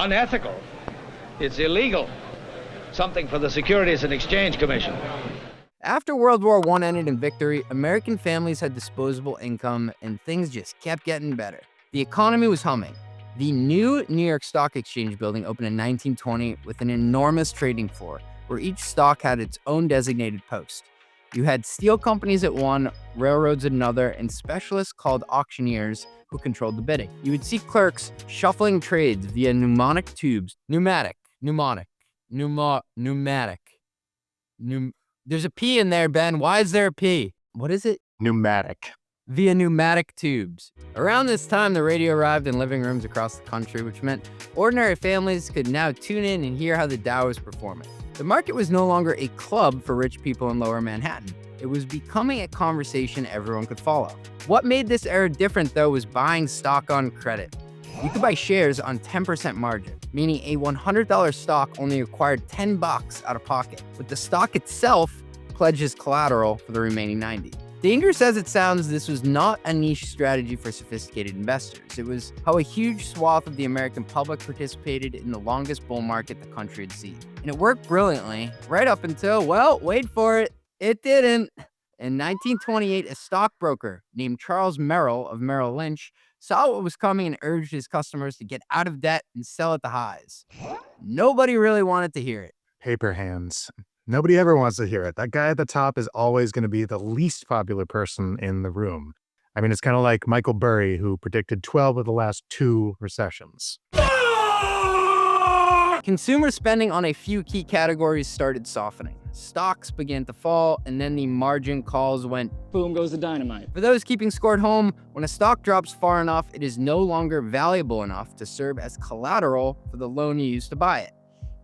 unethical. It's illegal. Something for the Securities and Exchange Commission. After World War I ended in victory, American families had disposable income and things just kept getting better. The economy was humming. The new New York Stock Exchange building opened in 1920 with an enormous trading floor where each stock had its own designated post. You had steel companies at one, railroads at another, and specialists called auctioneers who controlled the bidding. You would see clerks shuffling trades via pneumatic tubes. There's a P in there, Ben. Why is there a P? What is it? Pneumatic. Via pneumatic tubes. Around this time, the radio arrived in living rooms across the country, which meant ordinary families could now tune in and hear how the Dow was performing. The market was no longer a club for rich people in lower Manhattan. It was becoming a conversation everyone could follow. What made this era different, though, was buying stock on credit. You could buy shares on 10% margin, meaning a $100 stock only required $10 out of pocket, with the stock itself pledged as collateral for the remaining 90. Dangerous as it sounds, this was not a niche strategy for sophisticated investors. It was how a huge swath of the American public participated in the longest bull market the country had seen. And it worked brilliantly, right up until, well, wait for it, it didn't. In 1928, a stockbroker named Charles Merrill of Merrill Lynch saw what was coming and urged his customers to get out of debt and sell at the highs. Nobody really wanted to hear it. Paper hands. Nobody ever wants to hear it. That guy at the top is always going to be the least popular person in the room. I mean, it's kind of like Michael Burry, who predicted 12 of the last 2 recessions. Consumer spending on a few key categories started softening. Stocks began to fall, and then the margin calls went boom goes the dynamite. For those keeping score at home, when a stock drops far enough, it is no longer valuable enough to serve as collateral for the loan you used to buy it.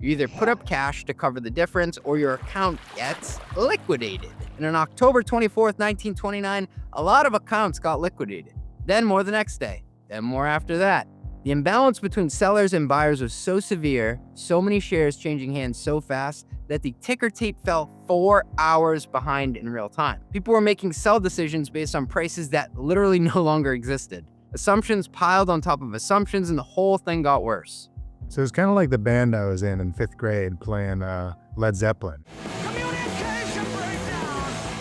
You either put up cash to cover the difference or your account gets liquidated. And on October 24th, 1929, a lot of accounts got liquidated. Then more the next day, then more after that. The imbalance between sellers and buyers was so severe, so many shares changing hands so fast, that the ticker tape fell 4 hours behind in real time. People were making sell decisions based on prices that literally no longer existed. Assumptions piled on top of assumptions, and the whole thing got worse. So it's kind of like the band I was in 5th grade playing Led Zeppelin.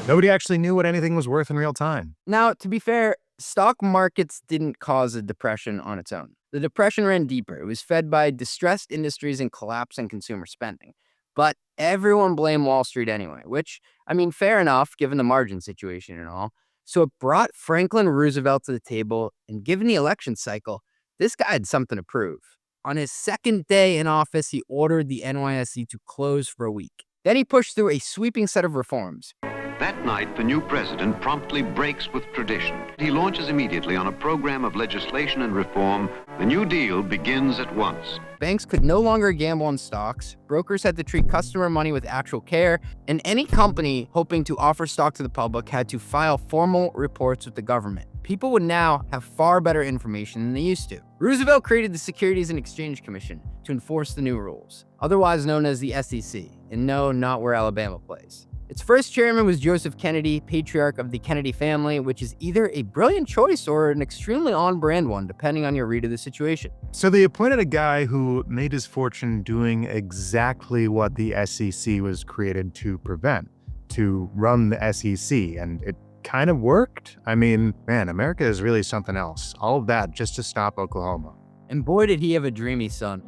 Nobody actually knew what anything was worth in real time. Now, to be fair, stock markets didn't cause a depression on its own. The depression ran deeper. It was fed by distressed industries and collapse in consumer spending. But everyone blamed Wall Street anyway, which, I mean, fair enough, given the margin situation and all. So it brought Franklin Roosevelt to the table, and given the election cycle, this guy had something to prove. On his second day in office, he ordered the NYSE to close for a week. Then he pushed through a sweeping set of reforms. That night, the new president promptly breaks with tradition. He launches immediately on a program of legislation and reform. The New Deal begins at once. Banks could no longer gamble on stocks, brokers had to treat customer money with actual care, and any company hoping to offer stock to the public had to file formal reports with the government. People would now have far better information than they used to. Roosevelt created the Securities and Exchange Commission to enforce the new rules, otherwise known as the SEC, and no, not where Alabama plays. Its first chairman was Joseph Kennedy, patriarch of the Kennedy family, which is either a brilliant choice or an extremely on-brand one, depending on your read of the situation. So they appointed a guy who made his fortune doing exactly what the SEC was created to prevent, to run the SEC, and it kind of worked. I mean, man, America is really something else. All of that just to stop Oklahoma. And boy, did he have a dreamy son.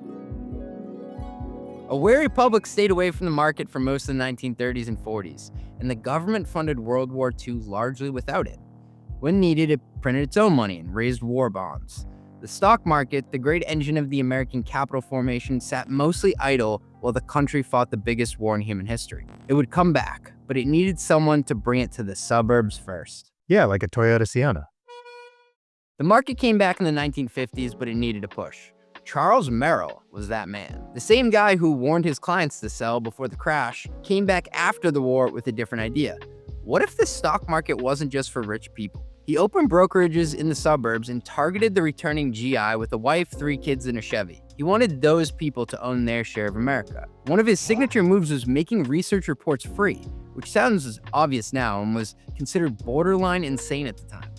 A wary public stayed away from the market for most of the 1930s and 40s, and the government funded World War II largely without it. When needed, it printed its own money and raised war bonds. The stock market, the great engine of the American capital formation, sat mostly idle while the country fought the biggest war in human history. It would come back, but it needed someone to bring it to the suburbs first. Yeah, like a Toyota Sienna. The market came back in the 1950s, but it needed a push. Charles Merrill was that man. The same guy who warned his clients to sell before the crash came back after the war with a different idea. What if the stock market wasn't just for rich people? He opened brokerages in the suburbs and targeted the returning GI with a wife, 3 kids, and a Chevy. He wanted those people to own their share of America. One of his signature moves was making research reports free, which sounds obvious now and was considered borderline insane at the time.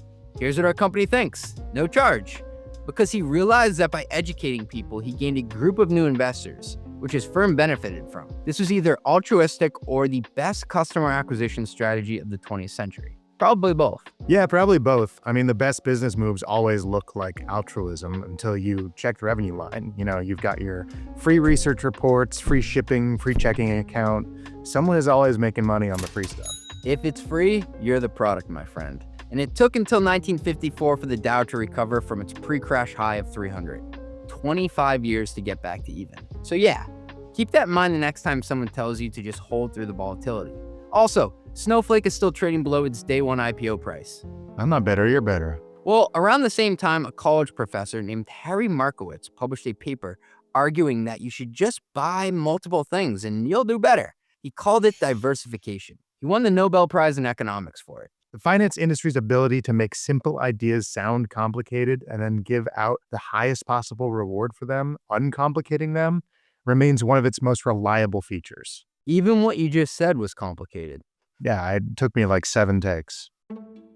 Here's what our company thinks. No charge. because he realized that by educating people, he gained a group of new investors, which his firm benefited from. This was either altruistic or the best customer acquisition strategy of the 20th century. Probably both. Yeah, probably both. I mean, the best business moves always look like altruism until you check the revenue line. You know, you've got your free research reports, free shipping, free checking account. Someone is always making money on the free stuff. If it's free, you're the product, my friend. And it took until 1954 for the Dow to recover from its pre-crash high of 300. 25 years to get back to even. So yeah, keep that in mind the next time someone tells you to just hold through the volatility. Also, Snowflake is still trading below its day one IPO price. I'm not better, you're better. Well, around the same time, a college professor named Harry Markowitz published a paper arguing that you should just buy multiple things and you'll do better. He called it diversification. He won the Nobel Prize in economics for it. The finance industry's ability to make simple ideas sound complicated and then give out the highest possible reward for them, uncomplicating them, remains one of its most reliable features. Even what you just said was complicated. Yeah, it took me like 7 takes.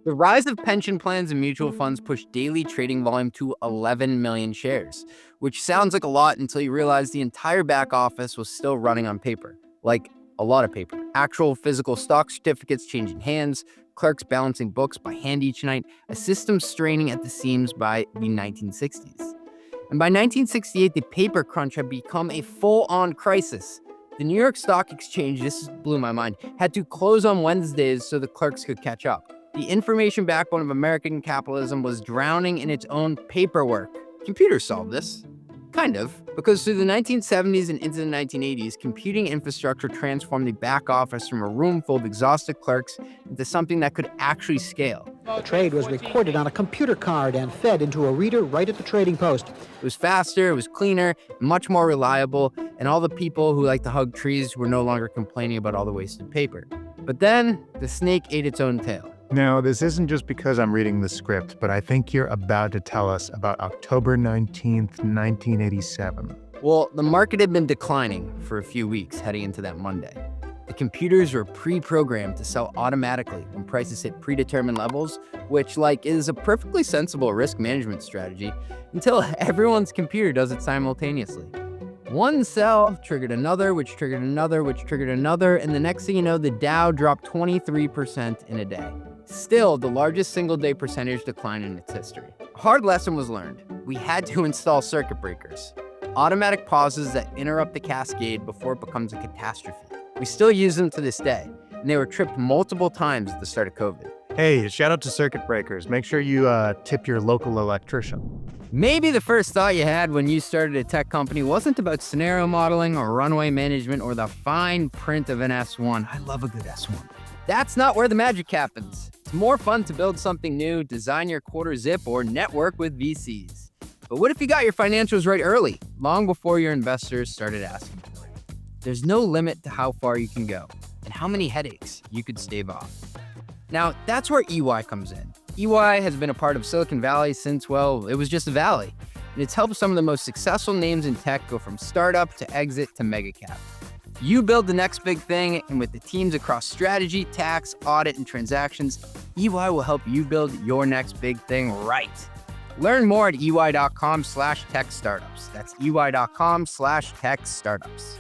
The rise of pension plans and mutual funds pushed daily trading volume to 11 million shares, which sounds like a lot until you realize the entire back office was still running on paper. Like, a lot of paper. Actual physical stock certificates changing hands, clerks balancing books by hand each night, a system straining at the seams by the 1960s. And by 1968, the paper crunch had become a full-on crisis. The New York Stock Exchange, this blew my mind, had to close on Wednesdays so the clerks could catch up. The information backbone of American capitalism was drowning in its own paperwork. Computers solved this. Kind of, because through the 1970s and into the 1980s, computing infrastructure transformed the back office from a room full of exhausted clerks into something that could actually scale. The trade was recorded on a computer card and fed into a reader right at the trading post. It was faster, it was cleaner, much more reliable, and all the people who like to hug trees were no longer complaining about all the wasted paper. But then, the snake ate its own tail. Now, this isn't just because I'm reading the script, but I think you're about to tell us about October 19th, 1987. Well, the market had been declining for a few weeks heading into that Monday. The computers were pre-programmed to sell automatically when prices hit predetermined levels, which, is a perfectly sensible risk management strategy until everyone's computer does it simultaneously. One sell triggered another, which triggered another, which triggered another, and the next thing you know, the Dow dropped 23% in a day. Still, the largest single-day percentage decline in its history. A hard lesson was learned. We had to install circuit breakers, automatic pauses that interrupt the cascade before it becomes a catastrophe. We still use them to this day, and they were tripped multiple times at the start of COVID. Hey, shout out to circuit breakers. Make sure you tip your local electrician. Maybe the first thought you had when you started a tech company wasn't about scenario modeling or runway management or the fine print of an S1. I love a good S1. That's not where the magic happens. It's more fun to build something new, design your quarter zip, or network with VCs. But what if you got your financials right early, long before your investors started asking for it? There's no limit to how far you can go and how many headaches you could stave off. Now, that's where EY comes in. EY has been a part of Silicon Valley since, it was just a valley. And it's helped some of the most successful names in tech go from startup to exit to mega cap. You build the next big thing, and with the teams across strategy, tax, audit, and transactions, EY will help you build your next big thing right. Learn more at ey.com/techstartups. That's ey.com/techstartups.